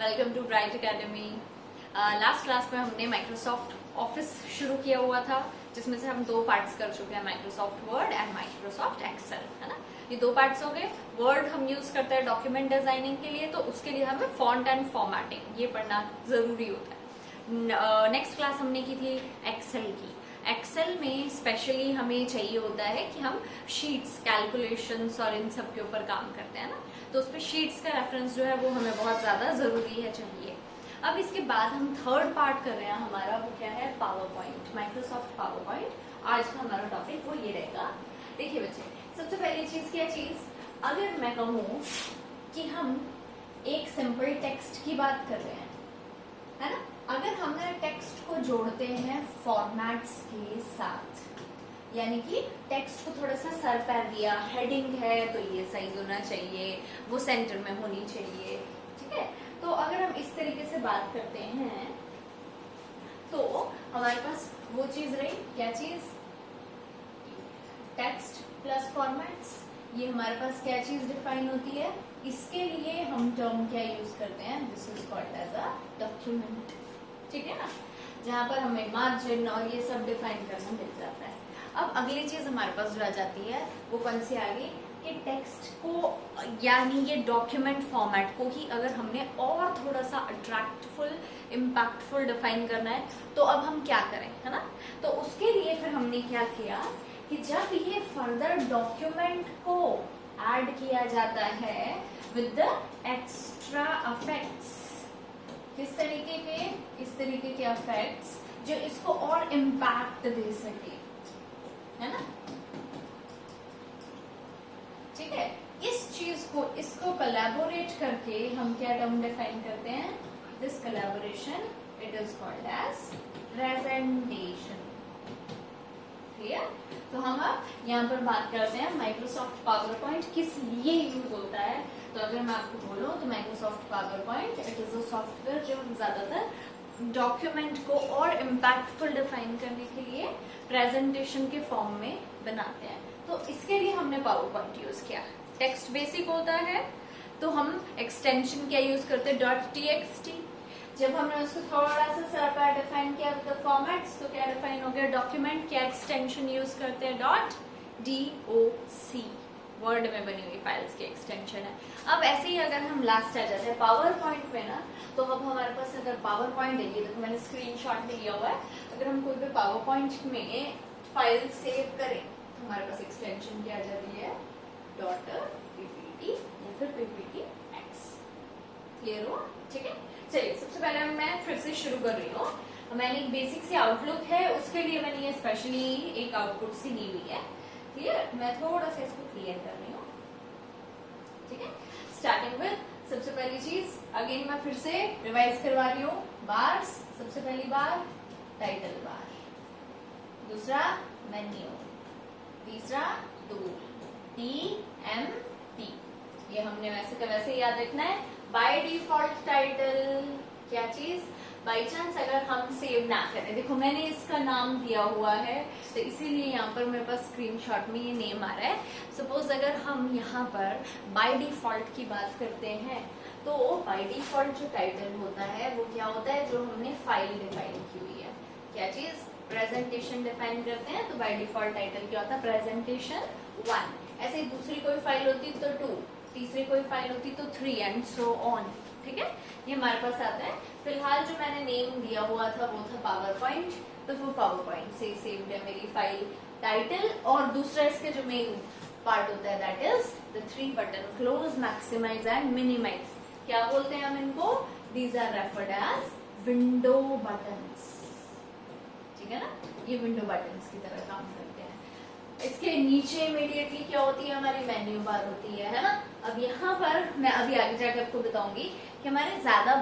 Welcome to Bright academy. Last class में हमने Microsoft office शुरू किया हुआ था, जिसमें से हम 2 पार्ट्स कर चुके हैं, Microsoft Word and Microsoft Excel, है ना। ये 2 पार्ट्स हो गए। वर्ड हम यूज करते हैं डॉक्यूमेंट डिजाइनिंग के लिए, तो उसके लिए हमें फॉन्ट एंड फॉर्मेटिंग ये पढ़ना जरूरी होता है। नेक्स्ट क्लास हमने की थी एक्सेल की। एक्सेल में स्पेशली हमें चाहिए होता है कि हम शीट्स, कैलकुलेशंस और इन सब के ऊपर काम करते हैं ना, तो उस पर शीट्स का रेफरेंस जो है वो हमें बहुत ज्यादा जरूरी है, चाहिए। अब इसके बाद हम थर्ड पार्ट कर रहे हैं हमारा, वो क्या है, power point, Microsoft power point. आज का हमारा टॉपिक वो ये रहेगा। देखिए बच्चे, सबसे पहली चीज क्या चीज, अगर मैं कहूँ कि हम एक सिंपल टेक्स्ट की बात कर रहे हैं, है ना, अगर हमने टेक्स्ट को जोड़ते हैं फॉर्मेट्स के साथ, यानी कि टेक्स्ट को थोड़ा सा सर पैर दिया, हेडिंग है तो ये साइज होना चाहिए, वो सेंटर में होनी चाहिए, ठीक है। तो अगर हम इस तरीके से बात करते हैं तो हमारे पास वो चीज रही, क्या चीज, टेक्स्ट प्लस फॉर्मेट्स। ये हमारे पास क्या चीज डिफाइन होती है, इसके लिए हम टर्म क्या यूज करते हैं, this is called as a document, ठीक है ना, जहां पर हमें मार्जिन और ये सब डिफाइन करना मिल जाता है। अब अगली चीज हमारे पास जो आ जाती है वो कौन सी आ गई, कि टेक्स्ट को, यानी ये डॉक्यूमेंट फॉर्मेट को ही अगर हमने और थोड़ा सा अट्रैक्टफुल, इम्पैक्टफुल डिफाइन करना है, तो अब हम क्या करें, है ना। तो उसके लिए फिर हमने क्या किया कि जब ये फर्दर डॉक्यूमेंट को ऐड किया जाता है विद द एक्स्ट्रा इफेक्ट्स, किस तरीके के, इस तरीके के इफेक्ट्स जो इसको और इम्पैक्ट दे सके, है ना, ठीक है। इस चीज को, इसको कोलैबोरेट करके हम क्या टर्म डिफाइन करते हैं, this collaboration it is called as presentation, clear. तो हम अब यहाँ पर बात करते हैं माइक्रोसॉफ्ट पावर पॉइंट किस लिए यूज होता है। तो अगर मैं आपको बोलूँ तो Microsoft power point it is a software जो हम ज्यादातर डॉक्यूमेंट को और इम्पैक्टफुल डिफाइन करने के लिए प्रेजेंटेशन के फॉर्म में बनाते हैं। तो इसके लिए हमने पावर पॉइंट यूज किया। टेक्स्ट बेसिक होता है तो हम एक्सटेंशन क्या यूज करते हैं, .txt। जब हमने उसको थोड़ा सा सरकार डिफाइन किया विद द फॉर्मेट्स, तो क्या डिफाइन हो गया डॉक्यूमेंट, क्या एक्सटेंशन यूज करते हैं, .doc, वर्ड में बनी हुई फाइल्स की एक्सटेंशन है। अब ऐसे ही अगर हम लास्ट आ जाते हैं पावर पॉइंट में ना, तो अब हमारे पास अगर पावर पॉइंट है, ये देखो मैंने स्क्रीनशॉट में लिया हुआ है, अगर हम कोई भी पावर पॉइंट में फाइल सेव करें तो हमारे पास एक्सटेंशन क्या आ जाती है, .ppt या फिर pptx, क्लियर हो, ठीक है। चलिए सबसे पहले मैं फिर से शुरू कर रही हूँ। मैंने एक बेसिक सी आउटलुक है, उसके लिए मैंने ये स्पेशली एक आउटपुट सी दी हुई है, क्लियर। मैं थोड़ा सा इसको क्लियर कर रही हूँ, ठीक है। स्टार्टिंग विद सबसे पहली चीज, अगेन मैं फिर से रिवाइज करवा रही हूँ, बार्स, सबसे पहली बार टाइटल बार, दूसरा मेन्यू, तीसरा टूल, TMT, ये हमने वैसे का वैसे याद रखना है। बाय डिफॉल्ट टाइटल क्या चीज, बाई चांस अगर हम सेव ना करें, देखो मैंने इसका नाम दिया हुआ है तो इसीलिए यहाँ पर मेरे पास स्क्रीनशॉट में ये नेम आ रहा है। सपोज अगर हम यहाँ पर बाय डिफॉल्ट की बात करते हैं, तो बाय डिफॉल्ट जो टाइटल होता है वो क्या होता है, जो हमने फाइल डिफाइन की हुई है, क्या चीज, प्रेजेंटेशन डिफाइन करते हैं, तो बाय डिफॉल्ट टाइटल क्या होता है, प्रेजेंटेशन 1। ऐसे ही दूसरी कोई फाइल होती तो 2, तीसरी कोई फाइल होती तो 3 एंड सो ऑन, ठीक है। ये हमारे पास आता है। फिलहाल जो मैंने नेम दिया हुआ था वो था पावर पॉइंट, तो वो पावर पॉइंट से सेव्ड है मेरी फाइल टाइटल। और दूसरा इसके जो मेन पार्ट होता है that is the 3 button, close, maximize and minimize. क्या बोलते हैं हम इनको, these are referred as window buttons, ठीक है ना, ये विंडो बटन्स की तरह काम करते हैं। इसके नीचे इमीडिएटली क्या होती है, हमारी मेन्यू बार होती है ना। अब यहाँ पर मैं अभी आगे जाकर आपको बताऊंगी कि हमारे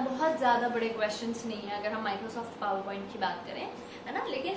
बहुत ज्यादा बड़े क्वेश्चंस नहीं है अगर हम माइक्रोसॉफ्ट पावर पॉइंट की बात करें, है ना, लेकिन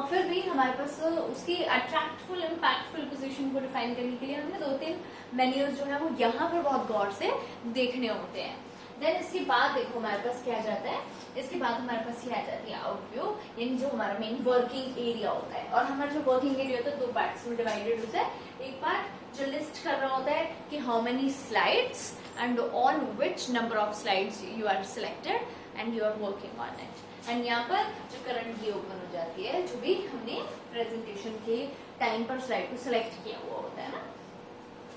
फिर भी हमारे पास उसकी अट्रैक्टफुल, इम्पैक्टफुल पोजीशन को डिफाइन करने के लिए हमें 2-3 मेन्यूज जो है वो यहाँ पर बहुत गौर से देखने होते हैं। देन इसके बाद देखो हमारे पास क्या आ जाता है, इसके बाद हमारे पास ये आ जाती है आउटव्यू, यानी जो हमारा मेन वर्किंग एरिया होता है। और हमारा जो वर्किंग एरिया होता है 2 पार्ट्स में डिवाइडेड होता है। एक पार्ट जो लिस्ट कर रहा होता है कि how many slides and on which number of slides you are selected and you are working on it. And यहाँ पर जो करंट की ओपन हो जाती है, जो भी हमने प्रेजेंटेशन के टाइम पर स्लाइड को सिलेक्ट किया हुआ होता है ना।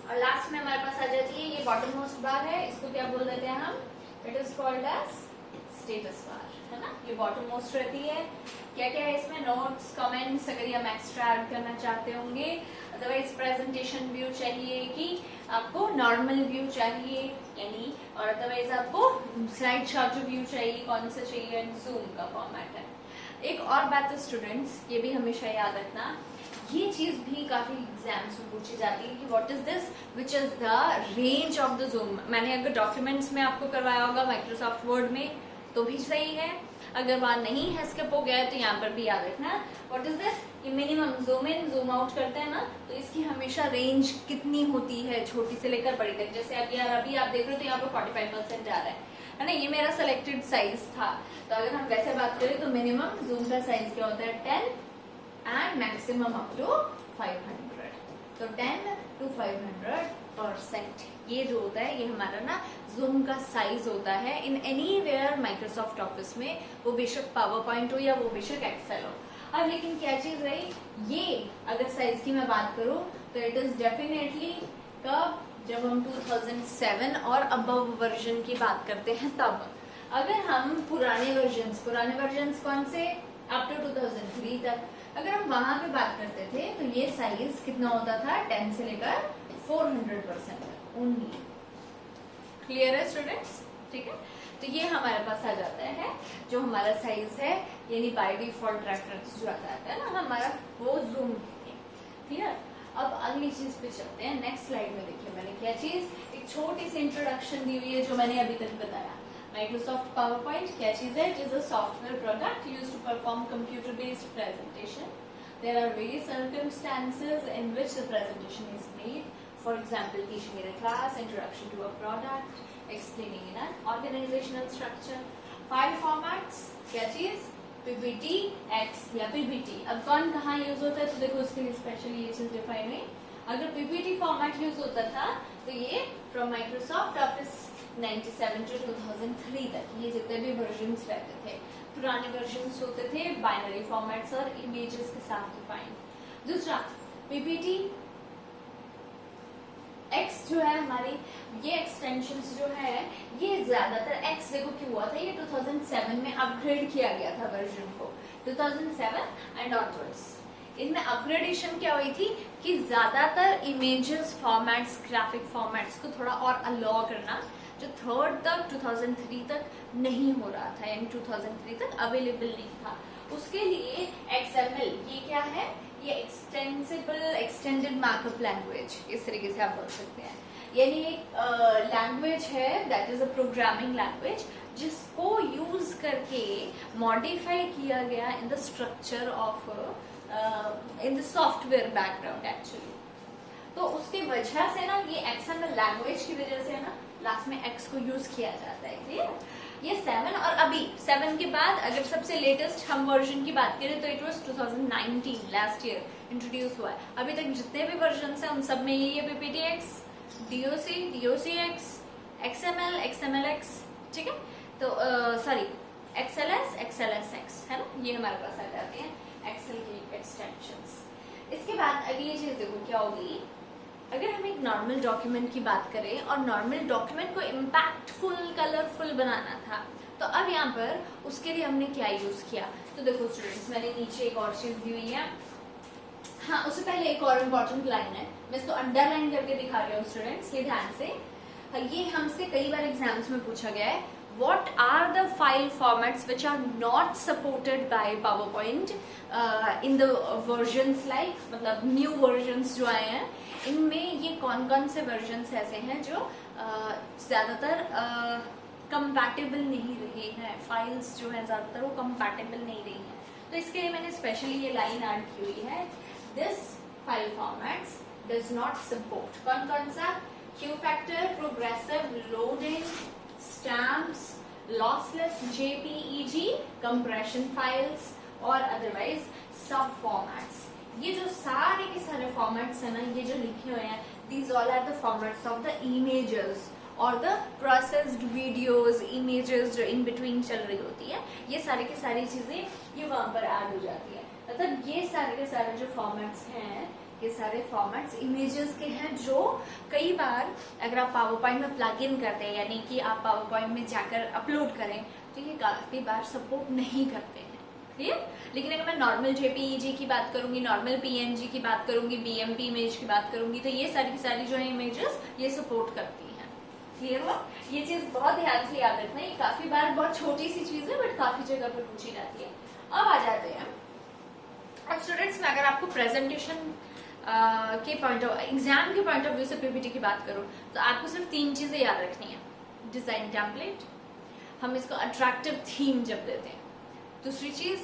और लास्ट में हमारे पास आ जाती है ये बॉटम मोस्ट बार है, इसको क्या बोल देते हैं हम, it is called as status bar, है ना। ये बॉटम मोस्ट रहती है। क्या क्या है इसमें, नोट्स, कमेंट्स, अगर हम एक्स्ट्रा ऐड करना चाहते होंगे, अदरवाइज प्रेजेंटेशन व्यू चाहिए कि आपको नॉर्मल व्यू चाहिए यानी, और अदरवाइज आपको स्लाइड शॉट व्यू चाहिए, कौन सा चाहिए, एंड जूम का फॉर्मेट है। एक और बात है स्टूडेंट्स, ये भी हमेशा याद रखना, ये चीज भी काफी एग्जाम्स में पूछी जाती है कि what is this, which is the range of the zoom. मैंने अगर डॉक्यूमेंट्स में आपको करवाया होगा माइक्रोसॉफ्ट वर्ड में तो भी सही है, अगर वहां नहीं है, स्किप हो गया है, तो यहाँ पर भी याद रखना व्हाट इज दिस, ये minimum zoom in zoom out करते हैं ना, तो इसकी हमेशा रेंज कितनी होती है, छोटी से लेकर बड़ी तक। जैसे अभी आप देख रहे हो तो यहाँ पर 45% आ रहा है ना, ये मेरा सिलेक्टेड साइज था। तो अगर हम वैसे बात करें तो मिनिमम जूम का साइज क्या होता है 10 एंड मैक्सिमम अप टू 500। तो 10 to 500%, ये जो होता है ये हमारा ना जूम का साइज होता है इन एनीवेयर माइक्रोसॉफ्ट ऑफिस में, वो बेशक पावर पॉइंट हो या वो बेशक एक्सेल हो। अब लेकिन क्या चीज रही, ये अगर साइज की मैं बात करूं तो इट इज डेफिनेटली कब, जब हम 2007 और अबव वर्जन की बात करते हैं तब। अगर हम पुराने वर्जन्स कौन से, अप टू 2003 तक, अगर हम वहां पे बात करते थे तो ये साइज कितना होता था, 10 से लेकर 400% ओनली। क्लियर है स्टूडेंट्स, ठीक है। तो ये हमारे पास आ जाता है जो हमारा साइज है, यानी बाय डिफॉल्ट रेफरेंस जो आता है ना हमारा, वो जूम है। क्लियर। अब अगली चीज पे चलते हैं, नेक्स्ट स्लाइड में देखिए मैंने क्या चीज, एक छोटी सी इंट्रोडक्शन दी हुई है जो मैंने अभी तक बताया। Microsoft PowerPoint क्या चीज है, it is a software product used to perform computer based presentation. There are various circumstances in which the presentation is made. For example, teaching in a class, introduction to a product, explaining in an organizational structure. File formats क्या चीज, PPT, X या PPT। अब कौन कहाँ use होता है तो देखो उसके लिए स्पेशली ये चीज डिफाइन हुई। अगर PPT फॉर्मेट यूज होता था तो ये फ्रॉम माइक्रोसॉफ्ट ऑफिस 97 to 2003 तक ये जितने भी वर्जन्स रहते थे, पुराने वर्जन्स होते थे बाइनरी फॉर्मेट्स और इमेजेस के साथ डिफाइन। दूसरा पीपीटी एक्स जो है हमारी, ये एक्सटेंशंस जो है ये ज्यादातर एक्स देखो क्यों हुआ था, ये 2007 में अपग्रेड किया गया था वर्जन को, 2007 एंड ऑनवर्ड्स। इनमें अपग्रेडेशन क्या हुई थी कि ज्यादातर इमेजेस फॉर्मेट्स, ग्राफिक फॉर्मेट्स को थोड़ा और अलाउ करना, जो थर्ड तक 2003 तक नहीं हो रहा था, यानी 2003 तक अवेलेबल नहीं था। उसके लिए XML, ये क्या है, ये एक्सटेंडेड मार्कअप लैंग्वेज, इस तरीके से आप बोल सकते हैं। यानी एक लैंग्वेज है that is a programming language जिसको यूज करके मॉडिफाई किया गया in the structure of in the software background actually. तो उसकी वजह से ना ये XML लैंग्वेज की वजह से ना लास्ट में X को यूज किया जाता है। क्लियर। ये 7 और अभी 7 के बाद अगर सबसे लेटेस्ट हम वर्जन की बात करें तो it was 2019 last year introduce हुआ है। अभी तक जितने भी वर्जन हैं उन सब में ये PPTX, DOC, DOCX, XML, XMLX, ठीक है। तो सॉरी XLS, XLSX है ना, ये हमारे पास आ जाते हैं एक्सेल की एक्सटेंशंस। इसके बाद अगली चीज देखो क्या होगी, अगर हम एक नॉर्मल डॉक्यूमेंट की बात करें और नॉर्मल डॉक्यूमेंट को इम्पैक्टफुल, कलरफुल बनाना था, तो अब यहाँ पर उसके लिए हमने क्या यूज किया, तो देखो स्टूडेंट्स मैंने नीचे एक और चीज दी हुई है। हाँ, उससे पहले एक और इम्पोर्टेंट लाइन है, मैं इसको अंडरलाइन करके दिखा रही हूँ स्टूडेंट्स, ये ध्यान से। ये हमसे कई बार एग्जाम्स में पूछा गया है, what are the file formats which are not supported by PowerPoint in the versions like, मतलब new versions जो आए हैं इनमें ये कौन कौन से वर्जन्स ऐसे हैं जो ज्यादातर कंपैटिबल नहीं रहे हैं, फाइल्स जो है ज्यादातर वो कंपैटिबल नहीं रही हैं। तो इसके लिए मैंने स्पेशली ये लाइन ऐड की हुई है, this file formats does not support कौन कौन सा, Q factor, progressive, loading, stamps, lossless JPEG, compression files और अदरवाइज सब फॉर्मेट्स। ये जो सारे के सारे फॉर्मेट्स है ना, ये जो लिखे हुए हैं, these all are the formats of the images और द प्रोसेस्ड वीडियोस, इमेजेस जो इन बिटवीन चल रही होती है, ये सारी की सारी चीजें ये वहां पर ऐड हो जाती है। मतलब ये सारे के सारे जो फॉर्मेट्स हैं, ये सारे फॉर्मेट्स इमेजेस के हैं, जो कई बार अगर आप पावर पॉइंट में प्लग इन करते हैं, यानी कि आप पावर पॉइंट में जाकर अपलोड करें, तो ये काफी बार सपोर्ट नहीं करते हैं। क्लियर? लेकिन अगर मैं नॉर्मल जेपीईजी की बात करूंगी, नॉर्मल पीएनजी की बात करूंगी, बीएमपी इमेज की बात करूंगी, तो ये सारी की सारी जो है इमेजेस ये सपोर्ट करती हैं। क्लियर हुआ? ये चीज बहुत ध्यान से याद रखना, ये काफी बार बहुत छोटी सी चीज है बट काफी जगह पर पूछी जाती है। अब आ जाते हैं, अब स्टूडेंट्स में अगर आपको प्रेजेंटेशन के पॉइंट ऑफ एग्जाम के पॉइंट ऑफ व्यू से पीपीटी की बात करूं, तो आपको सिर्फ 3 चीजें याद रखनी है। डिजाइन टेम्पलेट, हम इसको अट्रैक्टिव थीम जब देते हैं। दूसरी चीज,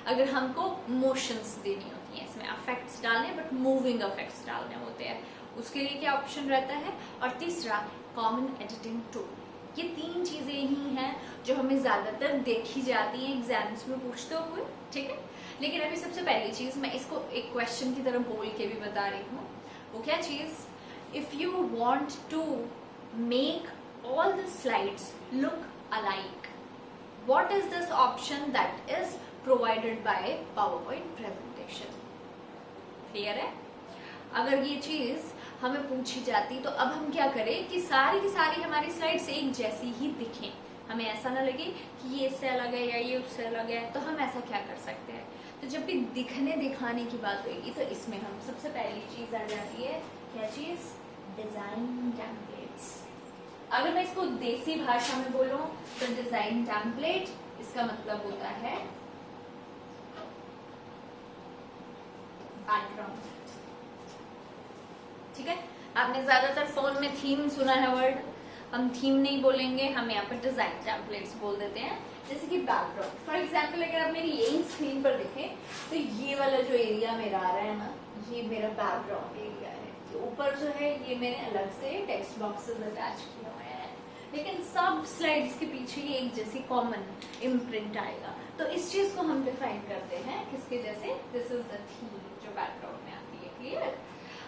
अगर हमको मोशंस देनी होती है, इसमें अफेक्ट्स डालने, बट मूविंग अफेक्ट्स डालने होते हैं, उसके लिए क्या ऑप्शन रहता है। और तीसरा, कॉमन एडिटिंग टूल। ये 3 चीजें ही हैं जो हमें ज्यादातर देखी जाती हैं एग्जाम्स में पूछते हुए, ठीक है। लेकिन अभी सबसे पहली चीज मैं इसको एक क्वेश्चन की तरह बोल के भी बता रही हूँ। वो क्या चीज, if you want to make all the slides look alike, what is this option that is provided by PowerPoint presentation? Clear है? अगर ये चीज हमें पूछी जाती तो अब हम क्या करें कि सारी की सारी हमारी स्लाइड्स एक जैसी ही दिखें, हमें ऐसा ना लगे कि ये इससे अलग है या ये उससे अलग है। तो हम ऐसा क्या कर सकते हैं, तो जब भी दिखने दिखाने की बात होगी तो इसमें हम सबसे पहली चीज आ जाती है, क्या चीज, डिजाइन टेम्पलेट्स। अगर मैं इसको देसी भाषा में बोलूं तो डिजाइन टेम्पलेट, इसका मतलब होता है बैकग्राउंड। ठीक है, आपने ज्यादातर फोन में थीम सुना है वर्ड, हम थीम नहीं बोलेंगे, हम यहाँ पर डिजाइन टेम्पलेट्स बोल देते हैं। जैसे कि बैकग्राउंड, फॉर एग्जाम्पल अगर आप मेरी यही स्क्रीन पर देखें तो ये वाला जो एरिया मेरा आ रहा है ना, ये मेरा बैकग्राउंड एरिया है। ऊपर जो है ये मैंने अलग से टेक्स्ट बॉक्सेस अटैच किए हुए हैं, लेकिन सब स्लाइड्स के पीछे ये एक जैसी कॉमन इम्प्रिंट आएगा। तो इस चीज को हम डिफाइन करते हैं किसके जैसे, दिस इज द थीम जो बैकग्राउंड में आती है। क्लियर?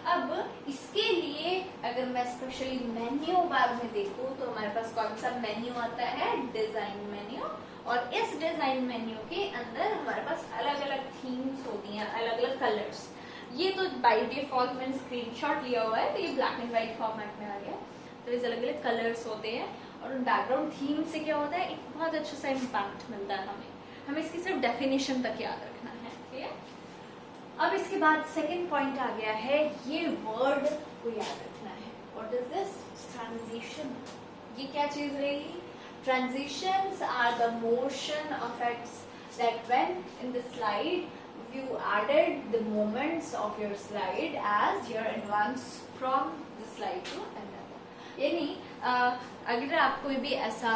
अब इसके लिए अगर मैं स्पेशली मेन्यू बार में देखूं तो हमारे पास कौन सा मेन्यू आता है, डिजाइन मेन्यू। और इस डिजाइन मेन्यू के अंदर हमारे पास अलग अलग थीम्स होती हैं, अलग अलग कलर्स। ये तो बाय डिफॉल्ट मैंने स्क्रीनशॉट लिया हुआ है, तो ये ब्लैक एंड व्हाइट फॉर्मेट में आ गया। तो इस अलग अलग कलर्स होते हैं और बैकग्राउंड थीम से क्या होता है, एक बहुत अच्छा सा इम्पैक्ट मिलता है हमें इसकी सिर्फ डेफिनेशन तक याद रखना है। ठीक है, अब इसके बाद सेकंड पॉइंट आ गया है, ये वर्ड को याद रखना है। What is this, transition. ये क्या चीज रहेगी, transitions are the motion effects that when in the slide you added the moments of your slide as you advance from the slide to another। यानी अगर आप कोई भी ऐसा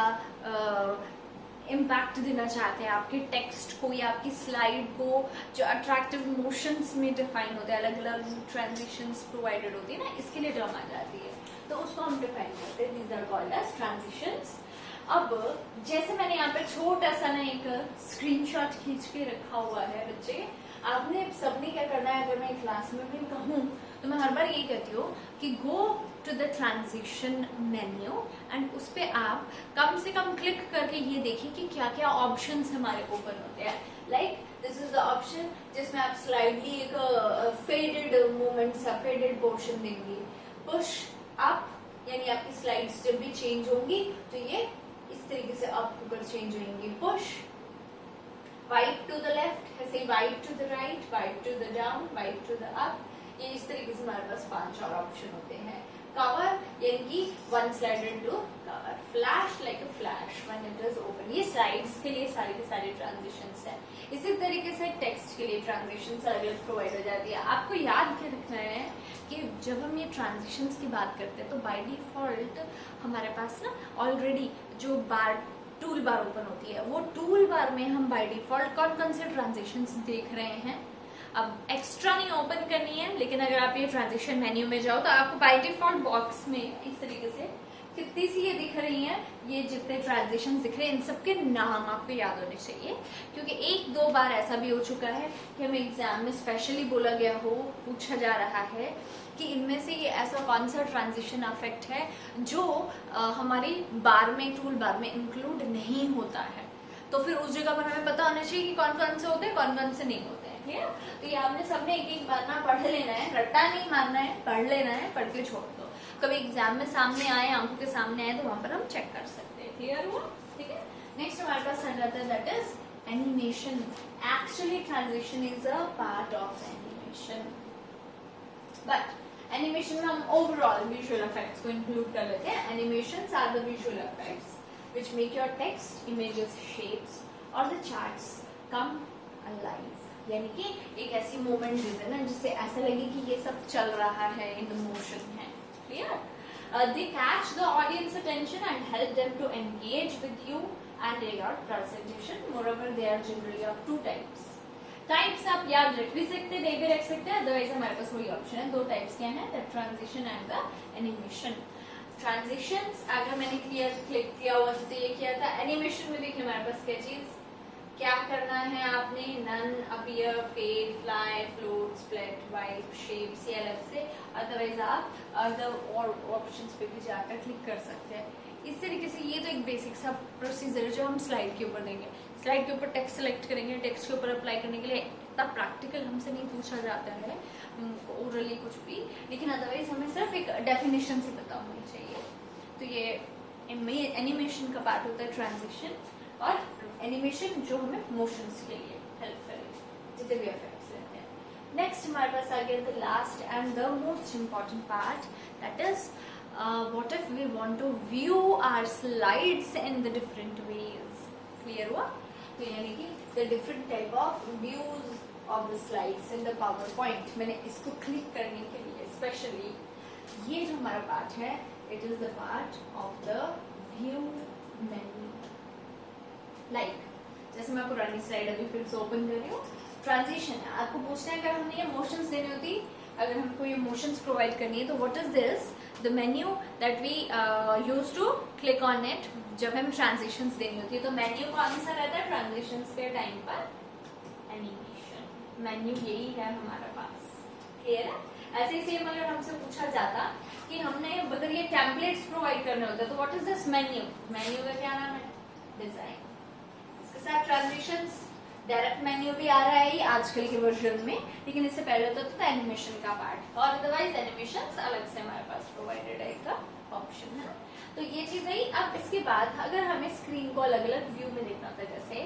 इम्पैक्ट देना चाहते हैं आपके टेक्स्ट को या आपकी स्लाइड को, जो अट्रैक्टिव मोशंस में डिफाइन होते हैं, अलग अलग ट्रांजिशंस प्रोवाइडेड होती है ना, इसके लिए टर्म आ जाती है, तो उसको हम डिफाइन करते हैं, these are called as transitions. अब जैसे मैंने यहाँ पे छोटा सा ना एक स्क्रीनशॉट खींच के रखा हुआ है बच्चे, आपने सबने क्या करना है, अगर मैं क्लास में भी कहूँ तो मैं हर बार यही कहती हूँ कि go to the transition menu and उस पे आप कम से कम क्लिक करके ये देखिए कि क्या क्या ऑप्शंस हमारे ओपन होते हैं। Like this is the option जिसमें आप स्लाइडली एक फेडेड मोमेंट्स, फेडेड पोर्शन देंगे। पुश अप, यानी आपकी स्लाइड्स जब भी चेंज होंगी तो ये इस तरीके से अप होकर चेंज होंगी। Push, swipe to the left, ऐसे swipe to the right, swipe to the down, swipe to the up, ये इस तरीके से हमारे पास 5 और ऑप्शन होते हैं। कवर, यानी कि one slided to cover. Flash, like a flash when it is open. ये स्लाइड्स के लिए सारी के सारे ट्रांजिशंस है। इसी तरीके से टेक्स्ट के लिए ट्रांजिशंस अलग प्रोवाइड हो जाती है। आपको याद क्या रखना है कि जब हम ये ट्रांजिशंस की बात करते हैं तो बाय डिफॉल्ट हमारे पास ना ऑलरेडी जो टूल बार ओपन होती है, वो टूल बार में हम बाय डिफॉल्ट कौन कौन से ट्रांजिशंस देख रहे हैं। अब एक्स्ट्रा नहीं ओपन करनी है, लेकिन अगर आप ये ट्रांजिशन मेन्यू में जाओ तो आपको बाय डिफॉल्ट बॉक्स में इस तरीके से कितनी सी ये दिख रही हैं, ये जितने ट्रांजिशन दिख रहे हैं इन सबके नाम आपको याद होने चाहिए, क्योंकि एक दो बार ऐसा भी हो चुका है कि हमें एग्जाम में स्पेशली बोला गया हो, पूछा जा रहा है कि इनमें से ये ऐसा कौन सा ट्रांजिशन अफेक्ट है जो हमारी बार में, टूल बार में इंक्लूड नहीं होता है। तो फिर उस जगह पर हमें पता होना चाहिए कि कौन कौन से होते हैं, कौन कौन से नहीं होते हैं। ठीक है, तो ये आपने सबने एक एक बार ना पढ़ लेना है, रट्टा नहीं मारना है, पढ़ लेना है, पढ़ के छोड़ दो। कभी एग्जाम में सामने आए, आंखों के सामने आए तो वहां पर हम चेक कर सकते हैं। क्लियर हुआ? ठीक है, नेक्स्ट हमारे पास आ जाता है that is animation. Actually transition is a part of animation, but animation में हम ओवरऑल विजुअल इफेक्ट्स को इंक्लूड कर लेते हैं। Animations are the visual effects which make your text, images, shapes or the charts come alive। यानी कि एक ऐसी मोमेंट दे देना जिससे ऐसा लगे कि ये सब चल रहा है, इन द मोशन है। Clear? They catch the audience attention and help them to engage with you and your presentation। Moreover, they are generally of two types। Types आप याद रख भी सकते, नहीं भी रख सकते, अदरवाइज हमारे पास वही ऑप्शन है। दो टाइप्स क्या है, the transition and the animation. Transitions अगर मैंने क्लिक किया हुआ तो ये किया था। एनिमेशन में देखिए हमारे पास क्या चीज, क्या करना है आपने, none, appear, fade, fly, float, split, wipe, shape, CLF से, अदरवाइज आप अदर और ऑप्शंस पे भी जाकर क्लिक कर सकते हैं। इस तरीके से ये तो एक बेसिक सा प्रोसीजर है जो हम स्लाइड के ऊपर देंगे। स्लाइड के ऊपर टेक्स्ट सेलेक्ट करेंगे, टेक्स्ट के ऊपर अप्लाई करने के लिए इतना प्रैक्टिकल हमसे नहीं पूछा जाता है ओरली कुछ भी, लेकिन अदरवाइज हमें सिर्फ एक डेफिनेशन से पता होनी चाहिए। तो ये एनिमेशन का पार्ट होता है ट्रांजिशन, और एनिमेशन जो हमें मोशंस के लिए हेल्प करेगा, जितने भी इफेक्ट्स रहते हैं। नेक्स्ट हमारे पास आ गया the last and the most important part, that is what if we want to view our slides in the different ways। Clear हुआ? तो यानी कि the different type of views of the slides in the PowerPoint। मैंने इसको click करने के लिए specially ये जो हमारा पार्ट है, it is the part of the view menu। Like जैसे मैं पुरानी स्लाइड अभी फिर से ओपन कर रही हूँ, ट्रांजिशन है, आपको पूछना है अगर हमने ये मोशंस देनी होती, अगर हमको ये मोशंस प्रोवाइड करनी है तो what is this, the menu that we use to click on it जब हम ट्रांजिशंस देनी होती है। तो मेन्यू कौन सा रहता है ट्रांजिशंस के टाइम पर, एनिमेशन मेन्यू यही है हमारे पास। क्लियर है? ऐसे ही सेम अगर हमसे पूछा जाता कि हमने अगर ये टेम्पलेट्स प्रोवाइड करने होते तो what is this menu, menu का क्या नाम है, डिजाइन। इसके साथ ट्रांजिशंस डायरेक्ट मेन्यू भी आ रहा है आजकल के वर्जन में, लेकिन इससे पहले होता था एनिमेशन का पार्ट, और अदरवाइज एनिमेशन अलग से हमारे पास प्रोवाइडेड है का ऑप्शन है। तो ये चीज है। अब इसके बाद अगर हमें स्क्रीन को अलग अलग व्यू में देखना होता है जैसे,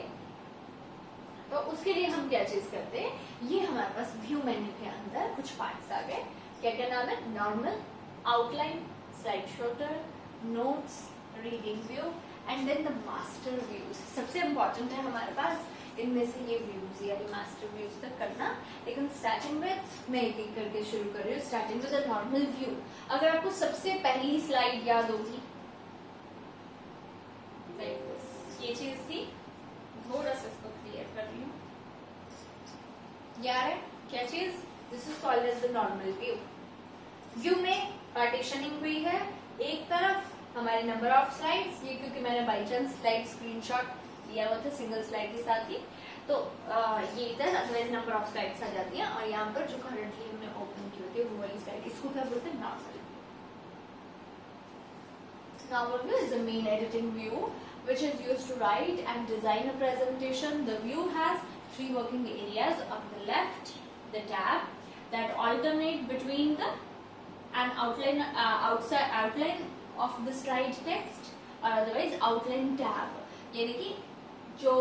तो उसके लिए हम क्या चीज करते हैं, ये हमारे पास व्यू मेन्यू के अंदर कुछ पार्ट्स आ गए। क्या क्या नाम है, normal, outline, slide sorter, notes, reading view and then the master views. सबसे इंपॉर्टेंट है हमारे पास इनमें से ये व्यूज यानी मास्टर व्यूज तक करना, लेकिन स्टार्टिंग में मैं एक एक करके शुरू कर रही हूँ। Starting with the normal view. अगर आपको सबसे पहली स्लाइड याद होगी, ये चीज थी, थोड़ा सा इसको क्लियर कर रही हूँ, यार है क्या चीज, this is called as the normal view. View में पार्टीशनिंग हुई है, एक तरफ हमारे नंबर ऑफ स्लाइड्स, ये क्योंकि मैंने बाई चांस स्लाइड स्क्रीनशॉट लिया हुआ था सिंगल स्लाइड के साथ ही, तो ये इधर अदरवाइज नंबर ऑफ स्लाइड्स आ जाती हैं, और यहाँ पर जो करंटली हमने ओपन की होती है वो वाली स्लाइड, इसको क्या बोलते हैं, normal. Normal view is the main editing view which is used to write and design a presentation. The view has three working areas. On the left, the tab that alternate between the an outline outside outline of the slide text or otherwise outline tab, यानी कि जो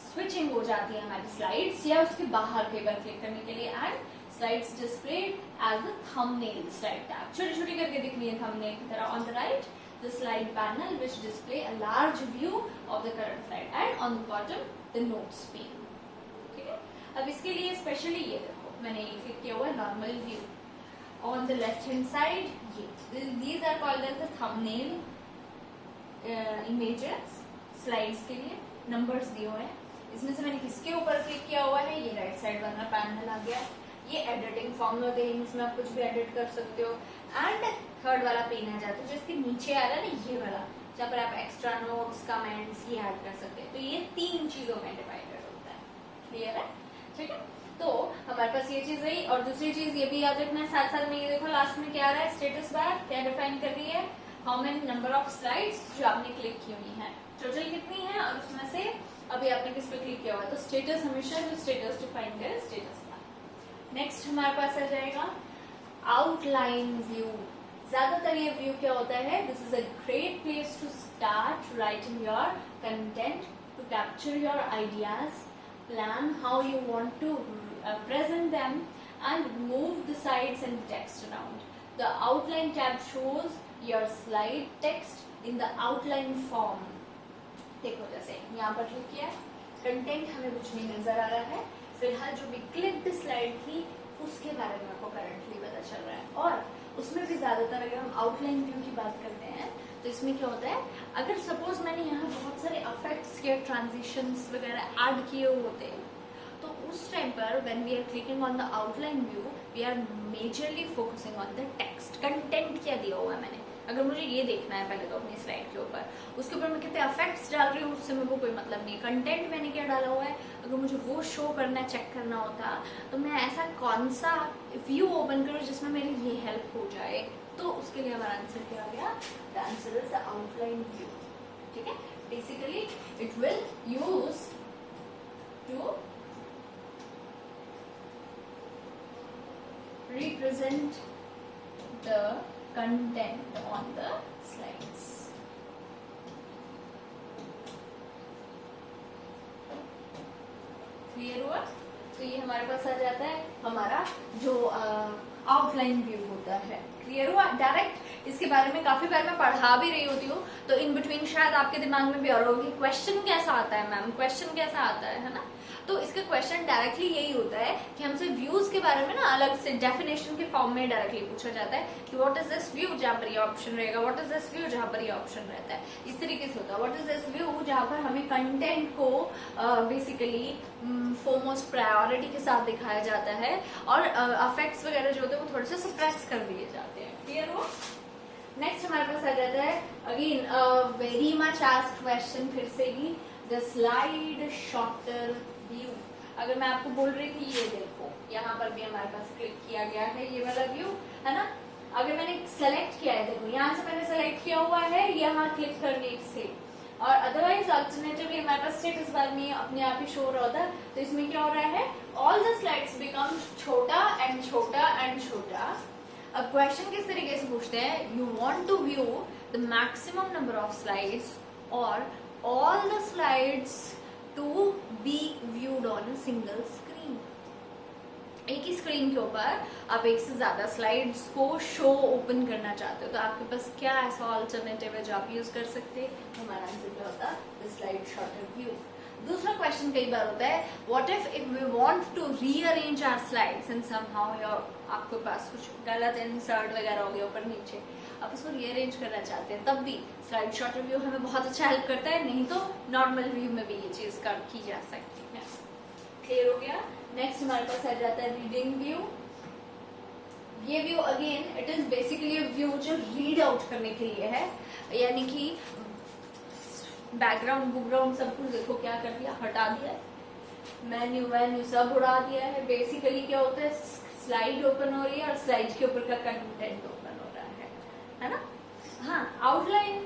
switching हो जाती है हमारी slides या उसके बाहर कई बार क्लिक करने के लिए, and slides displayed as the thumbnail slide tab, छोटी छोटी करके दिखनी है थंबनेल की तरह। On the right the slide panel which display a large view of the current slide, and on the bottom the notes pane। ठीक है, अब इसके लिए स्पेशली ये देखो मैंने ये क्लिक किया हुआ है normal view. On the left hand side ये these are called as the thumbnail images। Slides के लिए नंबर्स दिए हुए हैं, इसमें से मैंने किसके ऊपर क्लिक किया हुआ है, ये राइट साइड वाला पैनल आ गया। ये एडिटिंग फॉर्म होते हैं, इसमें आप कुछ भी एडिट कर सकते हो। एंड थर्ड वाला पेन आ जाता है, जिसके नीचे आ रहा है ना ये वाला, जहाँ पर आप एक्स्ट्रा नोट्स कमेंट्स ये ऐड कर सकते हैं। तो ये 3 चीजों में डिवाइडेड होता है। क्लियर है? ठीक है, तो हमारे पास ये चीज रही। और दूसरी चीज ये भी याद रखना है साथ साथ में, ये देखो लास्ट में क्या आ रहा है, स्टेटस बार क्या डिफाइन कर रही है, how many number of slides जो आपने क्लिक की हुई है, टोटल कितनी है, और उसमें से अभी आपने किस पे क्लिक किया हुआ है। तो स्टेटस हमेशा जो स्टेटस डिफाइन करे स्टेटस बार। नेक्स्ट हमारे पास आ जाएगा आउटलाइन व्यू। ज्यादातर ये व्यू क्या होता है, this is a great place to start writing your content, to capture your ideas, plan how you want to present them and move the sides and text around. The outline tab shows your slide text in the outline form. देखो जैसे यहाँ पर click किया, content हमें कुछ नहीं नजर आ रहा है, फिलहाल जो भी क्लिक्ड स्लाइड थी उसके बारे में आपको करंटली पता चल रहा है। और उसमें भी ज्यादातर अगर हम आउटलाइन व्यू की बात करते हैं तो इसमें क्या होता है, अगर सपोज मैंने यहाँ बहुत सारे इफेक्ट्स के ट्रांजिशंस वगैरह ऐड किए होते तो उस टाइम पर when we are clicking on the outline view we are majorly focusing on the text, content क्या दिया हुआ है मैंने। अगर मुझे ये देखना है पहले तो अपनी स्लाइड के ऊपर, उसके ऊपर मैं कितने इफेक्ट्स डाल रही हूँ उससे मेरे को कोई मतलब नहीं, कंटेंट मैंने क्या डाला हुआ है अगर मुझे वो शो करना चेक करना होता तो मैं ऐसा कौन सा व्यू ओपन करूँ जिसमें मेरी ये हेल्प हो जाए। तो उसके लिए हमारा आंसर क्या आ गया, the answer is the outline view. ठीक है, basically it will use to represent the content on the slides. Clear हुआ? तो ये हमारे पास आ जाता है हमारा जो आउटलाइन व्यू होता है। क्लियर हुआ? डायरेक्ट इसके बारे में काफी बार मैं पढ़ा भी रही होती हूँ तो इन बिटवीन शायद आपके दिमाग में भी आ रहा होगा कि क्वेश्चन कैसा आता है मैम, क्वेश्चन कैसा आता है ना। तो इसका क्वेश्चन डायरेक्टली यही होता है कि हमसे व्यूज के बारे में ना अलग से डेफिनेशन के फॉर्म में डायरेक्टली पूछा जाता है कि व्हाट इज दिस व्यू, जहाँ पर ये ऑप्शन रहेगा, व्हाट इज दिस व्यू जहाँ पर ये ऑप्शन रहता है। इस तरीके से होता है व्हाट इज दिस व्यू जहाँ पर हमें कंटेंट को बेसिकली फोरमोस्ट प्रायोरिटी के साथ दिखाया जाता है और इफेक्ट्स वगैरह जो होते हैं वो थोड़े से सप्रेस कर दिए जाते हैं। क्लियर हो? नेक्स्ट हमारे पास आ जाता है again very much asked question, फिर से ही द स्लाइड शॉर्टर व्यू। अगर मैं आपको बोल रही थी ये देखो यहाँ पर भी हमारे पास क्लिक किया गया है ये वाला व्यू है ना, अगर मैंने सेलेक्ट किया है देखो यहाँ से मैंने सेलेक्ट किया हुआ है यहाँ क्लिक करने से, और अदरवाइज अल्टरनेटिवली हमारे पास स्टेटस बार में अपने आप ही शो हो रहा होता है। तो इसमें क्या हो रहा है, ऑल द स्लाइड्स बिकम छोटा एंड छोटा एंड छोटा। अब क्वेश्चन किस तरीके से पूछते हैं, you want to view the maximum number of slides और all the slides to be viewed on a single screen. एक ही स्क्रीन के ऊपर आप एक से ज्यादा स्लाइड्स को शो ओपन करना चाहते हो तो आपके पास क्या ऐसा ऑल्टरनेटिव है जो आप यूज कर सकते हैं। हमारा आंसर क्या होता है, स्लाइड शॉर्टर व्यू। दूसरा क्वेश्चन कई बार होता है what if we want to rearrange our slides and somehow your, आपके पास कुछ गलत इंसर्ट वगैरह हो गया ऊपर नीचे, आप उसको रीअरेंज करना चाहते हैं तब भी स्लाइड शॉर्टर व्यू हमें बहुत अच्छा हेल्प करता है, नहीं तो नॉर्मल व्यू में भी ये चीज की जा सकती है। क्लियर हो गया? नेक्स्ट हमारे पास आ जाता है रीडिंग व्यू। ये view again it is basically view जो रीड आउट करने के लिए है, यानी कि बैकग्राउंड बुकग्राउंड सब कुछ देखो क्या कर दिया, हटा दिया है, मेन्यू वेन्यू सब उड़ा दिया है। बेसिकली क्या होता है, स्लाइड ओपन हो रही है और स्लाइड के ऊपर का कंटेंट ओपन हो रहा है ना। हाँ, आउटलाइन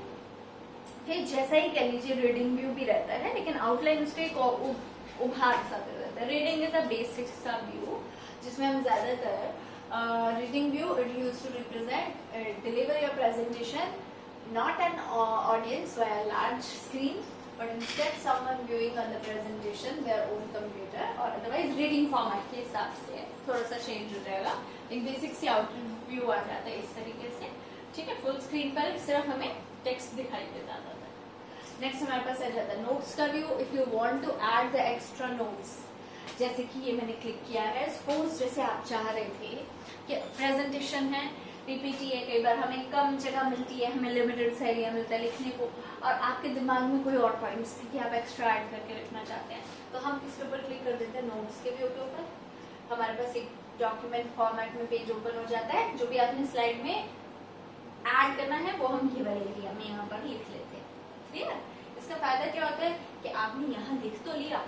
फिर जैसा ही कह लीजिए रीडिंग व्यू भी रहता है, लेकिन आउटलाइन उसके एक उभार सा रहता है। रीडिंग इज अ बेसिक सा व्यू जिसमें हम ज्यादातर reading view it use to represent deliver your presentation not an audience via a large screen but instead someone viewing on the presentation their own computer or otherwise reading format के हिसाब से थोड़ा सा change हो जाएगा, एक basic सी outline view आ जाता है इस तरीके से। ठीक है, फुल स्क्रीन पर सिर्फ हमें टेक्स्ट दिखाई देता था। नेक्स्ट हमारे पास आ जाता है नोट्स का view. If you want to add the extra notes, जैसे कि ये मैंने क्लिक किया है, सपोज जैसे आप चाह रहे थे कि प्रेजेंटेशन है, पीपीटी है, कई बार हमें कम जगह मिलती है, हमें लिमिटेड सा एरिया मिलता है लिखने को, और आपके दिमाग में कोई और पॉइंट्स थे कि आप एक्स्ट्रा ऐड करके लिखना चाहते हैं, तो हम किसके ऊपर क्लिक कर देते हैं, नोट्स के व्यू के ऊपर। हमारे पास एक डॉक्यूमेंट फॉर्मेट में पेज ओपन हो जाता है, जो भी आपने स्लाइड में ऐड करना है वो हम ये वाले एरिया में यहाँ पर लिख लेते हैं। क्लियर? इसका फायदा क्या होता है कि आपने यहाँ लिख तो लिया,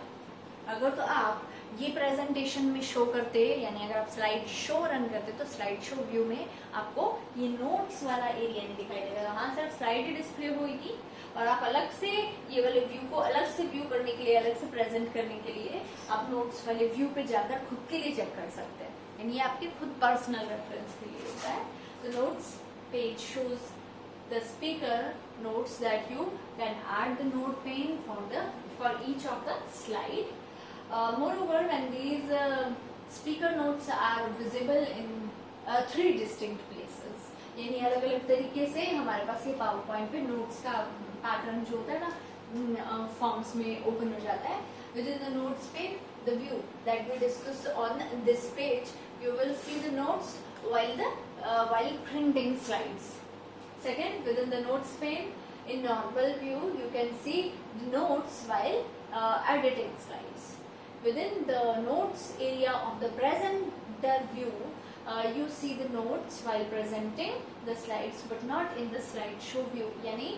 अगर तो आप ये प्रेजेंटेशन में शो करते, यानी अगर आप स्लाइड शो रन करते तो स्लाइड शो व्यू में आपको ये नोट्स वाला एरिया नहीं दिखाई देगा, वहां सिर्फ स्लाइड ही डिस्प्ले होगी और आप अलग से ये वाले व्यू को अलग से व्यू करने के लिए, अलग से प्रेजेंट करने के लिए आप नोट्स वाले व्यू पे जाकर खुद के लिए चेक कर सकते हैं, यानी ये आपके खुद पर्सनल रेफरेंस के लिए होता है। तो notes page shows the speaker notes that you can add the note pane for each of the slide. Moreover, when these speaker notes are visible in 3 distinct places, यानी अलग अलग तरीके से हमारे पास ये पावर पॉइंट पे नोट्स का pattern जो होता है ना फॉर्म्स में ओपन हो जाता है। Within the notes pane, the view that we discussed on this page, you will see the notes while printing slides. Second, within the notes pane, in normal view, you can see the notes while editing slides. Within the notes area of the presenter view, you see the notes while presenting the slides, but not in the slideshow view. यानी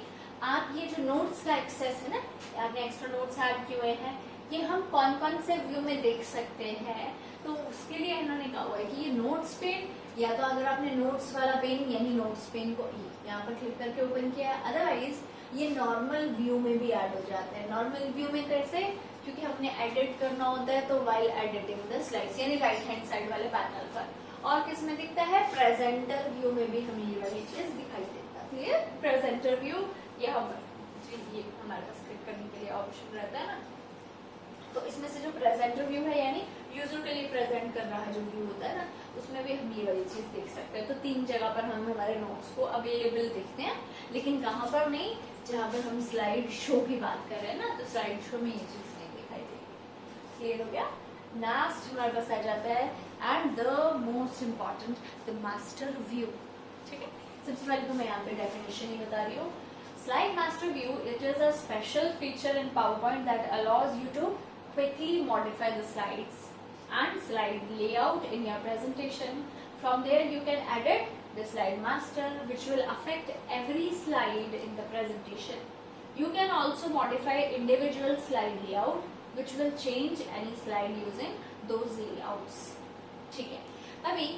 आप ये जो notes का access है ना, आपने extra notes add किए हुए हैं, ये हम कौन कौन से व्यू में देख सकते हैं, तो उसके लिए इन्होंने कहा हुआ है कि ये नोट्स पेन, या तो अगर आपने नोट्स वाला पेन यानी नोट्स पेन को यहाँ पर क्लिक करके ओपन किया है, अदरवाइज ये नॉर्मल व्यू में भी ऐड हो जाते हैं। नॉर्मल व्यू में कैसे? क्योंकि हमने एडिट करना होता है तो वाइल एडिटिंग द स्लाइड्स, यानी राइट हैंड साइड वाले पैनल पर। और किस में दिखता है? प्रेजेंटर व्यू में भी हमें ये वाली चीज दिखाई देता है। क्लियर? प्रेजेंटर व्यू यहाँ पर ये हमारे पास क्लिक करने के लिए ऑप्शन रहता है ना, तो इसमें से जो प्रेजेंटर व्यू है यानी यूजर के लिए प्रेजेंट कर रहा है जो व्यू होता है ना, उसमें भी हम ये वाली चीज देख सकते हैं। तो 3 जगह पर हम हमारे नोट्स को अवेलेबल देखते हैं, लेकिन कहाँ पर नहीं? जहाँ पर हम स्लाइड शो की बात कर रहे हैं ना, तो स्लाइड शो में ये चीज नहीं दिखाई देगी। क्लियर हो गया? नेक्स्ट हमारे पास आ जाता है and the most important, the master view. ठीक है, सबसे पहले तो मैं यहाँ पे डेफिनेशन ही बता रही हूँ। Slide master view, it is a special feature in PowerPoint that allows you to quickly modify the slides and slide layout in your presentation. From there you can edit the slide master, which will affect every slide in the presentation. You can also modify individual slide layout, which will change any slide using those layouts. ठीक है, अभी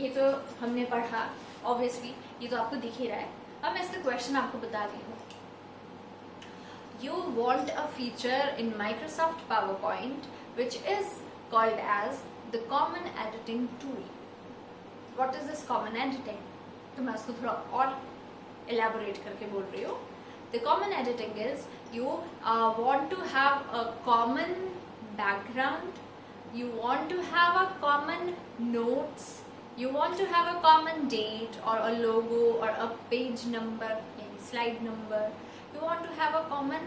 ये तो हमने पढ़ा, obviously ये तो आपको दिख ही रहा है। अब मैं इसका क्वेश्चन आपको बता रही हूँ। You want a feature in Microsoft PowerPoint which is called as the common editing tool. What is this common editing? तो मैं उसको थोड़ा और elaborate करके बोल रही हूँ। The common editing is you want to have a common background, you want to have a common notes, you want to have a common date or a logo or a page number, yani slide number. You want to have a common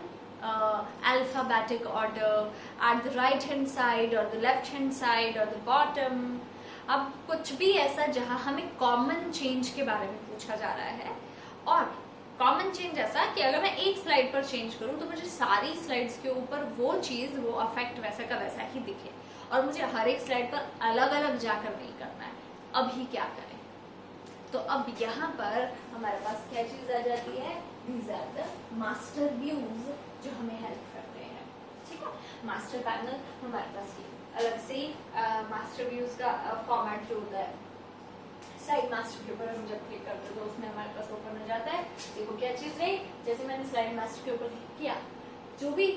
alphabetic order at the right hand side or the left hand side or the bottom. अब कुछ भी ऐसा जहां हमें common change के बारे में पूछा जा रहा है, और कॉमन चेंज ऐसा कि अगर मैं एक स्लाइड पर चेंज करूं तो मुझे सारी स्लाइड्स के ऊपर वो चीज, वो अफेक्ट वैसा का वैसा ही दिखे, और मुझे हर एक स्लाइड पर अलग अलग जाकर नहीं करना है। अभी क्या करें? तो अब यहाँ पर हमारे पास क्या चीज आ जाती है? These are the master views जो हमें हेल्प करते हैं। ठीक है, मास्टर पैनल हमारे पास ये अलग से मास्टर व्यूज का फॉर्मेट जो होता है, स्लाइड मास्टर के ऊपर हम जब क्लिक करते हैं तो उसमें हमारे पास ओपन हो जाता है। देखो क्या चीज रही, जैसे मैंने स्लाइड मास्टर के ऊपर क्लिक किया, जो भी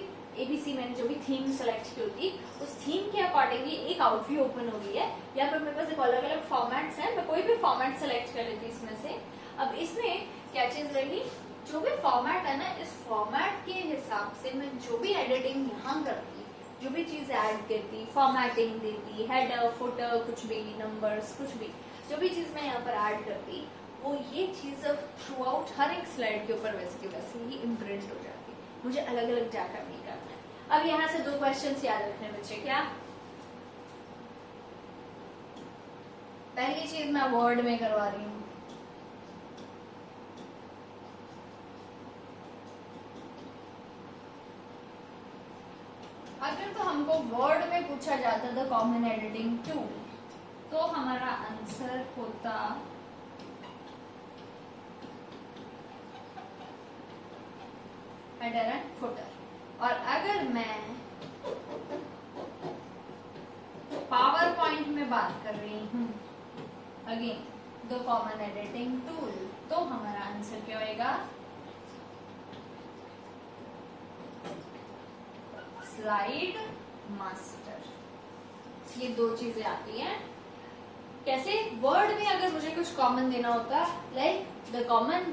ABC मैंने जो भी थीम सेलेक्ट की होती, उस थीम के अकॉर्डिंगली एक आउटव्यू ओपन हो गई है। यहाँ पर मेरे पास एक अलग अलग फॉर्मेट्स हैं, मैं कोई भी फॉर्मेट सेलेक्ट कर लेती इसमें से। अब इसमें क्या चीज रहेगी, जो भी फॉर्मेट है ना, इस फॉर्मेट के हिसाब से मैं जो भी एडिटिंग यहाँ करती, जो भी चीज ऐड करती, फॉर्मेटिंग देती, हेडर फुटर कुछ भी, नंबर्स कुछ भी, जो भी चीज मैं यहाँ पर ऐड करती, वो ये चीज थ्रू आउट हर एक स्लाइड के ऊपर वैसे की वैसे ही इम्प्रिंट हो जाती, मुझे अलग अलग जाकर नहीं करना है। अब यहाँ से 2 क्वेश्चंस याद रखने बच्चे। क्या? पहली चीज मैं वर्ड में करवा रही हूँ, अगर तो हमको वर्ड में पूछा जाता था कॉमन एडिटिंग टूल, तो हमारा आंसर होता हेडर एंड फुटर। और अगर मैं पावर पॉइंट में बात कर रही हूँ, again the common editing tool, तो हमारा आंसर क्या होएगा, स्लाइड मास्टर। ये दो चीजें आती हैं। कैसे वर्ड में अगर मुझे कुछ कॉमन देना होता, like the common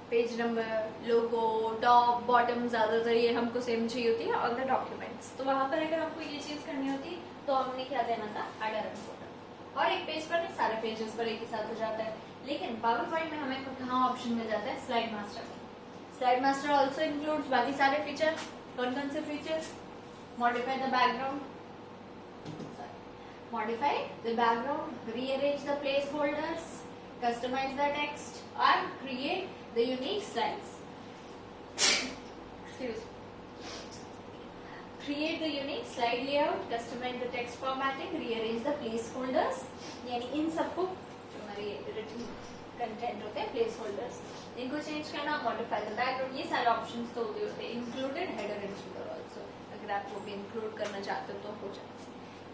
page number, logo, top, bottom, ज्यादातर ये हमको सेम चाहिए होती है ऑन द डॉक्यूमेंट्स। तो वहां पर अगर हमको ये चीज करनी होती तो हमने क्या देना था, हेडर एंड फुटर। और एक पेज पर नहीं, सारे पेजेस पर एक ही साथ हो जाता है। लेकिन पावर पॉइंट में हमें कहाँ ऑप्शन मिल जाता है, slide master. Slide master also includes बाकी सारे फीचर। कौन कौन से features, modify the background, modify the background, rearrange the place holders, customize the text and create the unique slides. Excuse me. Create the unique slide layout, customize the text formatting, rearrange the placeholders. यानी इन सबको जो हमारे written content होते हैं place holders, इनको change करना, modify the background, ये सारे ऑप्शंस तो होते हैं। Included header and footer also, अगर आप वो भी इंक्लूड करना चाहते हो तो हो जाए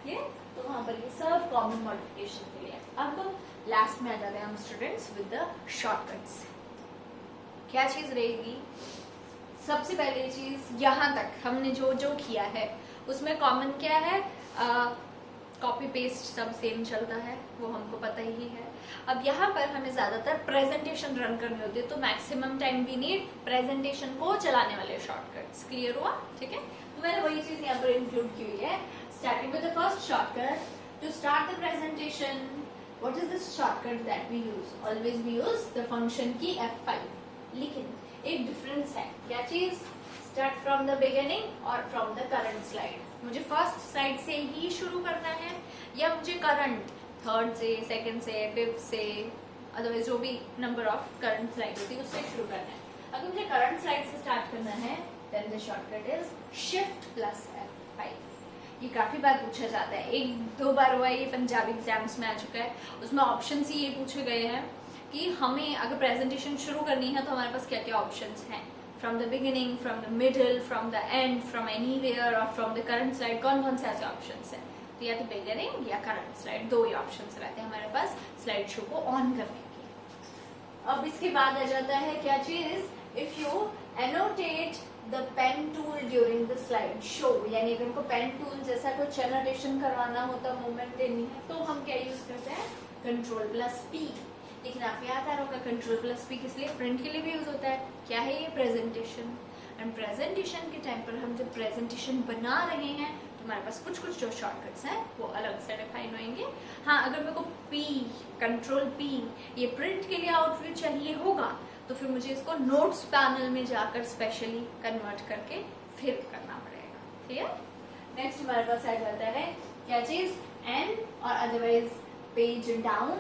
ये। तो वहां पर ये सब कॉमन मॉडिफिकेशन के लिए। अब लास्ट में आ जाते हैं हम स्टूडेंट्स विद द शॉर्टकट्स। क्या चीज रहेगी, सबसे पहले चीज यहाँ तक हमने जो जो किया है उसमें कॉमन क्या है, कॉपी पेस्ट सब सेम चलता है, वो हमको पता ही है। अब यहाँ पर हमें ज्यादातर प्रेजेंटेशन रन करनी होती है, तो maximum time we need presentation को चलाने वाले शॉर्टकट्स। क्लियर हुआ, ठीक है। तो मैंने वही चीज यहाँ पर इंक्लूड की हुई है। Starting with the first shortcut to start the presentation. What is this shortcut that we use? Always we use the function की F5। लेकिन एक डिफरेंस है, क्या चीज, स्टार्ट फ्रॉम द बिगिनिंग और फ्रॉम द करंट स्लाइड। मुझे first slide से ही शुरू करना है या मुझे करंट थर्ड से, सेकंड से, फिफ्थ से, अदरवाइज जो भी नंबर ऑफ करंट स्लाइड होती है उससे शुरू करना है। अगर मुझे करंट स्लाइड से स्टार्ट करना है then the shortcut is shift plus F5। ये काफी बार पूछा जाता है, एक दो बार हुआ है, ये पंजाबी एग्जाम्स में आ चुका है। उसमें ऑप्शंस ही ये पूछे गए हैं कि हमें अगर प्रेजेंटेशन शुरू करनी है तो हमारे पास क्या क्या ऑप्शंस हैं, from the beginning, from the middle, from the end, from anywhere और फ्रॉम द करंट स्लाइड, कौन कौन से ऐसे ऑप्शंस हैं। तो या तो बिगिनिंग या करंट स्लाइड, दो ही ऑप्शंस रहते हैं हमारे पास स्लाइड शो को ऑन करने के। अब इसके बाद आ जाता है क्या चीज, if you annotate the pen tool during the slide show, यानी अगर हमको पेन टूल जैसा कुछ एनोटेशन करवाना होता, मूवमेंट देनी है, तो हम क्या यूज करते हैं, Ctrl+P। लेकिन आप याद आ रहा होगा Ctrl+P किस लिए, प्रिंट के लिए भी यूज होता है। क्या है ये, प्रेजेंटेशन। एंड प्रेजेंटेशन के टाइम पर हम जब प्रेजेंटेशन बना रहे हैं तो हमारे पास कुछ कुछ जो शॉर्टकट्स हैं वो अलग से डिफाइन होंगे। हाँ, अगर मेरे को Ctrl+P ये प्रिंट के लिए आउटव्यू चाहिए होगा तो फिर मुझे इसको नोट्स पैनल में जाकर स्पेशली कन्वर्ट करके फिर करना पड़ेगा, ठीक है। नेक्स्ट हमारे पास आ जाता है क्या चीज, एन, और otherwise page down,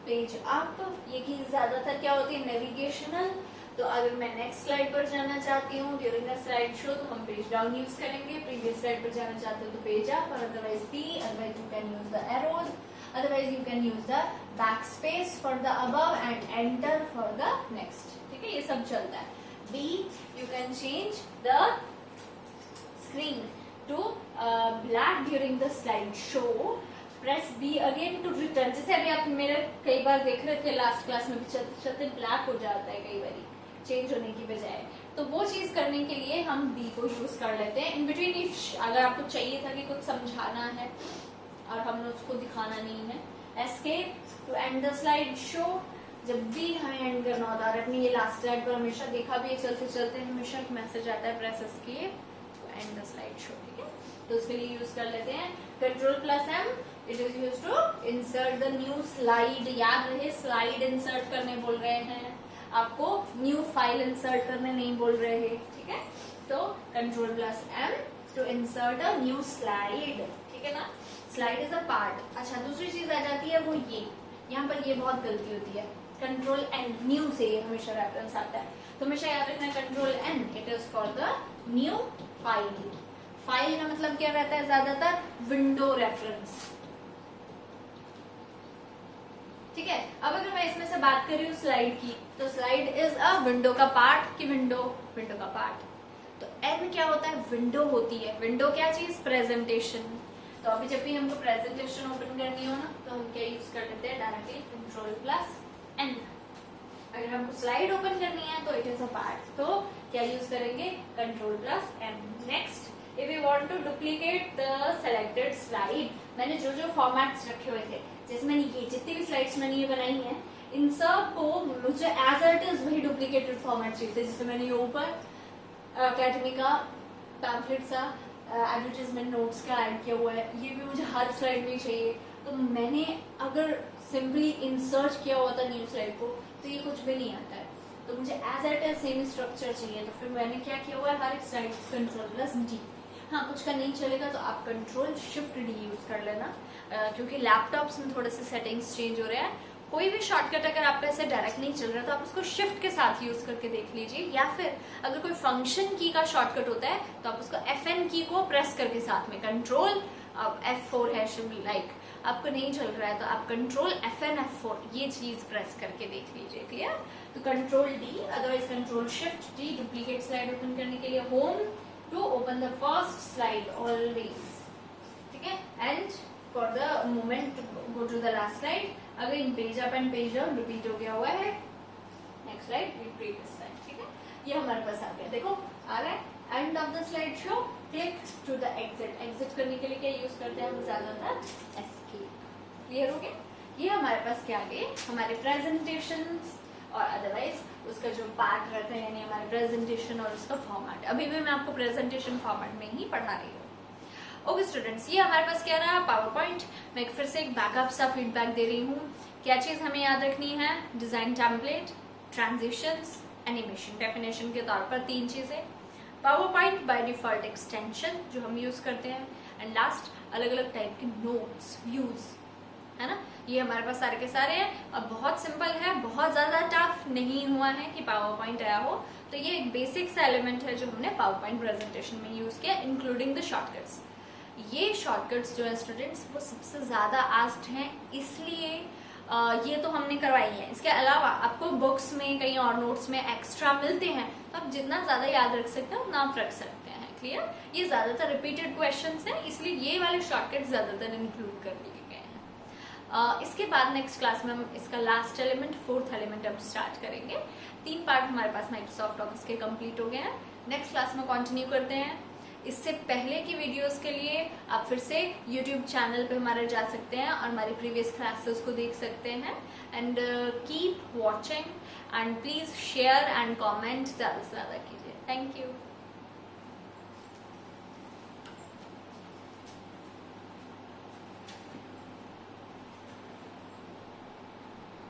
page up. ये की ज्यादातर क्या होती है, नेविगेशनल। तो अगर मैं नेक्स्ट स्लाइड पर जाना चाहती हूँ ड्यूरिंग द स्लाइड शो तो हम पेज डाउन यूज करेंगे, प्रीवियस स्लाइड पर जाना चाहते हो तो पेज अप, और otherwise P, otherwise you can use the arrows, otherwise you can use the backspace for the above and enter for the next, ठीक है, ये सब चलता है। B, you can change the screen to black during the slide show, press B again to return। जैसे अभी आप मेरे कई बार देख रहे थे लास्ट क्लास में भी चलते चलते ब्लैक हो जाता है कई बार चेंज होने की बजाय, तो वो चीज करने के लिए हम B को यूज कर लेते हैं। इन बिटवीन इफ अगर आपको चाहिए था कि कुछ समझाना है और हमने उसको दिखाना नहीं है, escape to end the slide show. जब भी हमें एंड करना होता है, अपनी ये लास्ट स्लाइड पर हमेशा देखा भी है, चलते चलते हमेशा एक मैसेज आता है, press escape to end the slide show, ठीक है। तो उसके लिए यूज कर लेते हैं Ctrl+M, it is use to insert the new slide. याद रहे स्लाइड इंसर्ट करने बोल रहे हैं आपको, न्यू फाइल इंसर्ट करने नहीं बोल रहे हैं, ठीक है। तो Ctrl+M to insert a new slide, ठीक है ना। Slide is a part. अच्छा, दूसरी चीज आ जाती है वो ये, यहाँ पर ये बहुत गलती होती है, Ctrl+N, न्यू से हमेशा रेफरेंस आता है, तो हमेशा याद रखना Ctrl+N, it is for the new file. File का मतलब क्या रहता है, ज्यादातर विंडो रेफरेंस। ठीक है। अब अगर मैं इसमें से बात कर रही हूँ स्लाइड की, तो स्लाइड इज अ विंडो का पार्ट की विंडो का पार्ट। तो एन क्या होता है, विंडो होती है। विंडो क्या चीज, प्रेजेंटेशन। तो अभी जब भी हमको प्रेजेंटेशन ओपन करनी हो ना, तो हम क्या यूज कर लेते हैं, डायरेक्टली कंट्रोल प्लस एन। अगर हमको स्लाइड ओपन करनी है तो इट इज अ पार्ट, तो क्या यूज करेंगे, control plus M. Next, if you want to duplicate the selected slide, मैंने जो जो फॉर्मेट्स रखे हुए थे, जैसे मैंने ये जितनी भी स्लाइड्स मैंने ये बनाई हैं, इन सब को मुझे एज इट इज वही डुप्लीकेटेड फॉर्मेट चाहिए थे। जैसे मैंने ये ऊपर अकेडमी का पैम्फलेट सा एडवर्टाइजमेंट नोट्स का ऐड किया हुआ है, ये भी मुझे हर स्लाइड में चाहिए। तो मैंने अगर सिंपली इंसर्ट किया हुआ था न्यू स्लाइड को, तो ये कुछ भी नहीं आता है। तो मुझे as it is same structure चाहिए, तो फिर मैंने क्या किया हुआ है, हर एक स्लाइड कंट्रोल प्लस डी। हाँ, कुछ का नहीं चलेगा तो आप कंट्रोल शिफ्ट डी यूज कर लेना, क्योंकि लैपटॉप्स में थोड़े से सेटिंग्स चेंज हो रहे हैं। कोई भी शॉर्टकट अगर आपका ऐसे डायरेक्ट नहीं चल रहा तो आप उसको शिफ्ट के साथ यूज करके देख लीजिए, या फिर अगर कोई फंक्शन की का शॉर्टकट होता है तो आप उसको FN की को प्रेस करके साथ में कंट्रोल F4 है, लाइक आपको नहीं चल रहा है तो आप कंट्रोल FN F4 ये चीज प्रेस करके देख लीजिए। क्लियर? तो control D, otherwise control shift D, duplicate slide open करने के लिए, home to open the first slide always, ठीक है, and for the moment go to the last slide. Again page up and page down repeat हो गया हुआ है, next slide repeat slide, ठीक है। ये हमारे पास आ गया, देखो आ रहा है end of the slide show, click to the exit. Exit करने के लिए क्या यूज करते हैं हम ज्यादातर, एस्केप। क्लियर हो गया? ये हमारे पास क्या आ गए, हमारे प्रेजेंटेशन और अदरवाइज उसका जो पार्ट रहता है, यानी हमारे प्रेजेंटेशन और उसका फॉर्मेट। अभी भी मैं आपको प्रेजेंटेशन फॉर्मेट में ही पढ़ा रही हूँ। ओके स्टूडेंट्स, ये हमारे पास क्या रहा, पावर पॉइंट। मैं फिर से एक बैकअप सा फीडबैक दे रही हूँ। क्या चीज हमें याद रखनी है, design template, transitions, animation. Definition के तौर पर 3 चीजें, power point by default extension जो हम यूज करते हैं, एंड लास्ट अलग अलग टाइप के नोट्स, व्यूज, है ना। ये हमारे पास सारे के सारे हैं और बहुत सिंपल है, बहुत ज्यादा टफ नहीं हुआ है कि पावर पॉइंट आया हो। तो ये एक बेसिक सा एलिमेंट है जो हमने पावर पॉइंट प्रेजेंटेशन में यूज किया, इंक्लूडिंग द शॉर्टकट्स। ये शॉर्टकट्स जो है स्टूडेंट्स वो सबसे ज्यादा आस्क्ड हैं, इसलिए ये तो हमने करवाई है। इसके अलावा आपको बुक्स में कहीं और नोट्स में एक्स्ट्रा मिलते हैं, तो आप जितना ज्यादा याद रख सकते हैं उतना आप रख सकते हैं। क्लियर? ये ज्यादातर रिपीटेड क्वेश्चंस हैं, इसलिए ये वाले शॉर्टकट ज्यादातर इंक्लूड कर लिए गए हैं। इसके बाद नेक्स्ट क्लास में हम इसका लास्ट एलिमेंट, 4th एलिमेंट अब स्टार्ट करेंगे। 3 पार्ट हमारे पास माइक्रोसॉफ्ट ऑफिस के कंप्लीट हो गए हैं। नेक्स्ट क्लास में कंटिन्यू करते हैं। इससे पहले की वीडियोस के लिए आप फिर से YouTube चैनल पे हमारे जा सकते हैं और हमारी प्रीवियस क्लासेस को देख सकते हैं। And keep watching and please share and comment ज़्यादा से ज़्यादा कीजिए। Thank you.